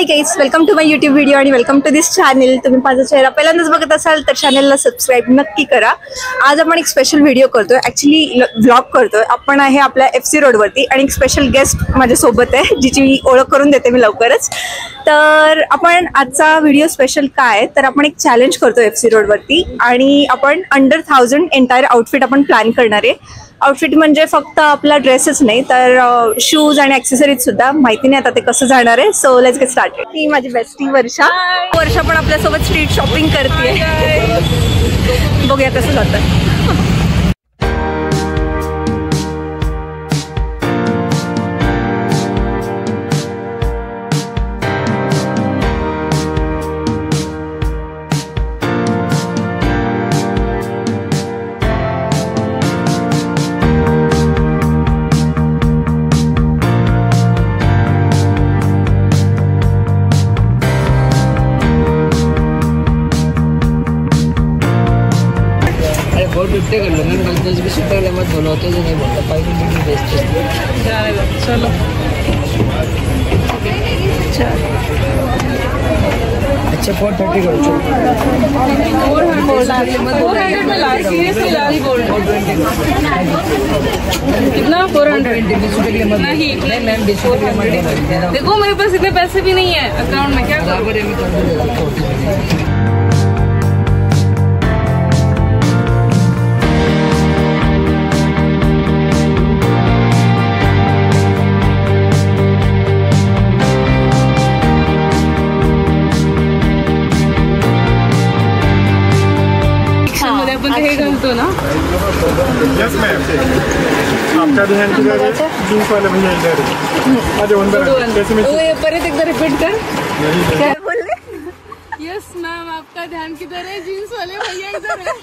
High guys, welcome to my YouTube video आणि welcome to this channel. तुम्ही माझा चेहरा पहिल्यांदाच बघत असाल तर चॅनलला सबस्क्राइब नक्की करा। आज आपण एक स्पेशल व्हिडिओ करतोय, ॲक्च्युअली व्लॉग करतोय। आपण आहे आपल्या FC रोडवरती आणि एक स्पेशल गेस्ट माझ्या सोबत आहे, जिची मी ओळख करून देते मी लवकरच। तर आपण आजचा व्हिडिओ स्पेशल काय तर आपण एक चॅलेंज करतोय FC रोडवरती आणि आपण अंडर 1000 एंटायर आउटफिट आपण प्लॅन करणार आहे। आउटफिट म्हणजे फक्त आपला ड्रेसच नाही तर शूज आणि ॲक्सेसरीज सुद्धा। माहिती नाही आता ते कसं जाणार आहे, सो लेट्स गेट स्टार्टेड। ही माझी बेस्टी वर्षा पण आपल्यासोबत स्ट्रीट शॉपिंग करते। बघूया कसं जातं। मत बोलो होते जो नहीं बोलता पाइपिंग बेस्ट है। चलो अच्छा 430 करो। चलो 400 में लास्ट कितना 420 नहीं मैम देखो मेरे पास इतने पैसे भी नहीं है अकाउंट में। क्या घालतो ना। यस मैम, आपका ध्यान किधर है? जींस वाले भैया इधर है। कैसे में परत एकदा रिपीट कर। काय बोलले? यस मैम, आपका ध्यान किधर है? जींस वाले भैया इधर है।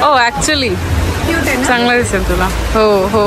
ओ ऍक्च्युअली चांगला दिसेल तुला। हो हो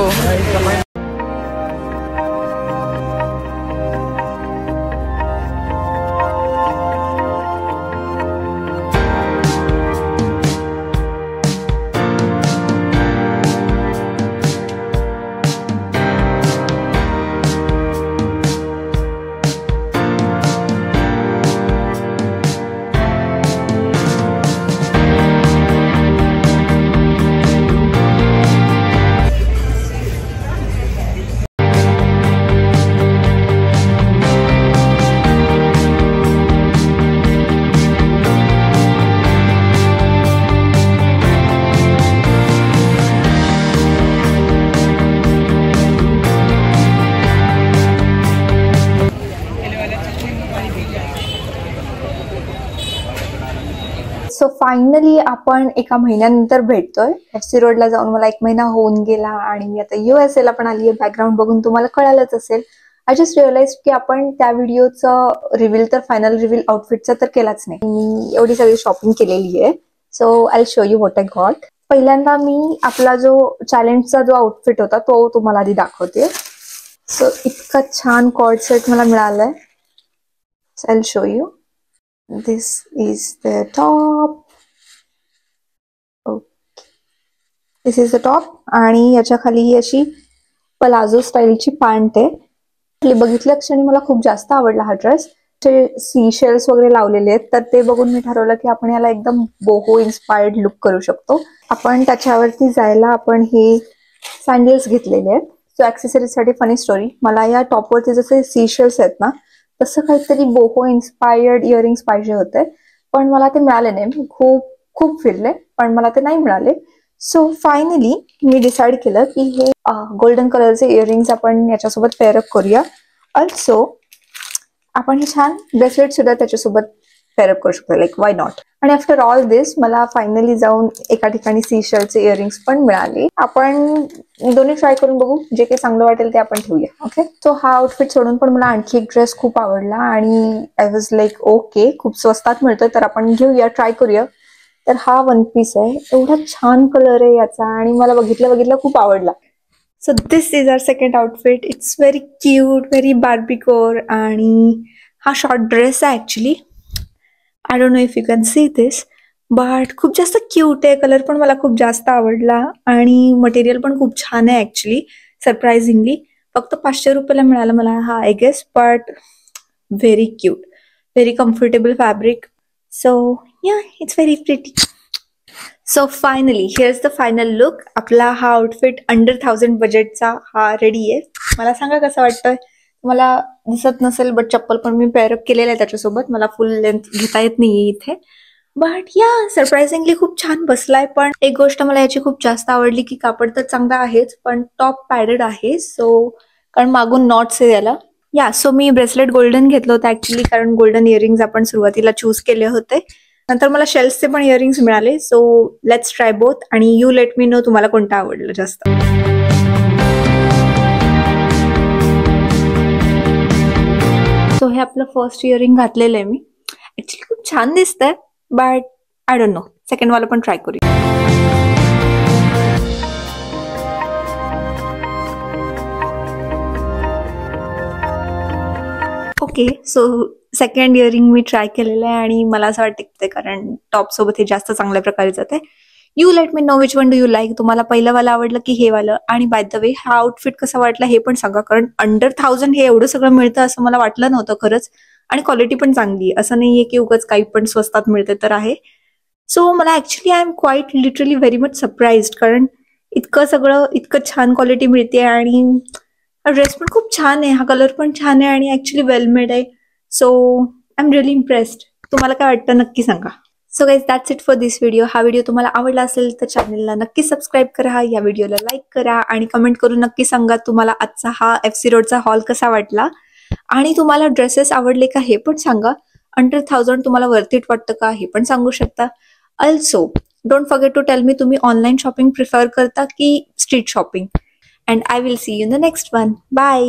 सो फायनली आपण एका महिन्यानंतर भेटतोय। FC रोडला जाऊन मला 1 महिना होऊन गेला आणि मी आता USA ला पण आली आहे। बॅकग्राऊंड बघून तुम्हाला कळालंच असेल। आय जस्ट रिअलाइज की आपण त्या व्हिडिओचं रिव्हील तर फायनल रिव्हील आउटफिटचं तर केलाच नाही। मी एवढी सगळी शॉपिंग केलेली आहे। So I show you what I got. पहिल्यांदा मी आपला जो चॅलेंजचा जो आउटफिट होता तो तुम्हाला आधी दाखवते। सो इतका छान कॉर्ड सेट मला मिळालाय। I show you. This is the top. Okay. This is the top आणि याच्या खाली ही अशी पलाझो स्टाईलची पॅन्ट आहे। बघितल्या क्षणी मला खूप जास्त आवडला हा ड्रेस। ते सी शेल्स वगैरे लावलेले आहेत तर ते बघून मी ठरवलं की आपण याला एकदम बोहो इन्स्पायर्ड लुक करू शकतो। आपण त्याच्यावरती जायला आपण हे सँडल्स घेतलेले आहेत। सो ॲक्सेसरीज साठी फनी स्टोरी, मला या टॉपवरती जसे सी शेल्स आहेत ना तसं काहीतरी बोहो इन्स्पायर्ड इयरिंग्स पाहिजे होते, पण मला ते मिळाले नाही। मी खूप फिरले पण मला ते नाही मिळाले। सो फायनली मी डिसाइड केलं की हे गोल्डन कलरचे इयरिंग्स आपण याच्यासोबत पेअर अप करूया। ऑल्सो आपण हे छान ब्रेसलेट सुद्धा त्याच्यासोबत पेअरअप करू शकता, लाईक वाय नॉट. आणि आफ्टर ऑल दिस मला फायनली जाऊन एका ठिकाणी सीशलचे इयरिंग्स पण मिळाले. आपण दोन्ही ट्राय करून बघू, जे काही चांगलं वाटेल ते आपण ठेवूया. ओके, सो हा आउटफिट सोडून पण मला आणखी एक ड्रेस खूप आवडला आणि आय वॉज लाईक ओके, खूप स्वस्तात मिळतोय तर आपण घेऊया, ट्राय करूया. तर हा वन पीस आहे, एवढा छान कलर आहे याचा आणि मला बघितलं खूप आवडला. So this is our second outfit. It's very cute, very barbiecore आणि हा शॉर्ट ड्रेस आहे actually. I don't know if you can see this, but खूप जास्त क्यूट आहे. कलर पण मला खूप जास्त आवडला आणि मटेरियल पण खूप छान आहे ऍक्च्युली, सरप्राइझिंगली. फक्त 500 रुपयाला मिळाला मला हा, I guess, but very cute, very comfortable fabric. So ya, it's very pretty. So finally here's the final look. आपला हा आउटफिट अंडर 1000 बजेटचा हा रेडी आहे. मला सांगा कसं वाटतंय. मला दिसत नसेल बट चप्पल पण मी पेअरअप केलेलं आहे त्याच्यासोबत. मला फुल लेंथ घेता येत नाहीये इथे, बट या सरप्राइझिंगली खूप छान बसलाय. पण एक गोष्ट मला याची खूप जास्त आवडली की कापड तर चांगला आहेच पण टॉप पॅडेड आहे. सो कारण मागून नॉट्स आहे याला. या सो मी ब्रेसलेट गोल्डन घेतलं होतं ऍक्च्युली, कारण गोल्डन इयरिंग्स आपण सुरुवातीला चूज केले होते. नंतर मला शेल्सचे पण इयरिंग्स मिळाले. सो लेट्स ट्राय बोथ आणि यू लेट मी नो तुम्हाला कोणतं आवडलं जास्त. सो हे आपलं फर्स्ट इयरिंग घातलेलं आहे मी. ऍक्च्युली खूप छान दिसतंय but I don't no, second वाला पण ट्राय करूया. ओके, सो सेकंड इयरिंग मी ट्राय केलेलं आहे आणि मला असं वाटतं कारण टॉप सोबत हे जास्त चांगल्या प्रकारे जाते. You let me know which one do you like. तुम्हाला पहिलं वाला आवडलं की हे वालं. आणि बाय द वे हा आउटफिट कसा वाटला हे पण सांगा, कारण अंडर 1000 हे एवढं सगळं मिळतं असं मला वाटलं नव्हतं खरंच. आणि क्वालिटी पण चांगली, असं नाहीये की उगाच काही पण स्वस्तात मिळते तर आहे. सो मला actually I am quiet literally very much surprised, कारण इतकं छान क्वालिटी मिळते आणि हा ड्रेस पण खूप छान आहे, हा कलर पण छान आहे आणि ऍक्च्युली वेल मेड आहे. So I am really impressed. तुम्हाला काय वाटतं नक्की सांगा. So guys that's it for this video. हा व्हिडिओ तुम्हाला आवडला असेल तर चॅनलला नक्की सबस्क्राईब करा, या व्हिडिओला लाईक करा आणि कमेंट करून नक्की सांगा तुम्हाला आजचा हा FC रोडचा हॉल कसा वाटला आणि तुम्हाला ड्रेसेस आवडले का हे पण सांगा. अंडर 1000 तुम्हाला वर्थ इट वाटतं का हे पण सांगू शकता. Also don't forget to tell me तुम्ही ऑनलाईन शॉपिंग प्रिफर करता की street shopping. And I will see you in the next one. Bye.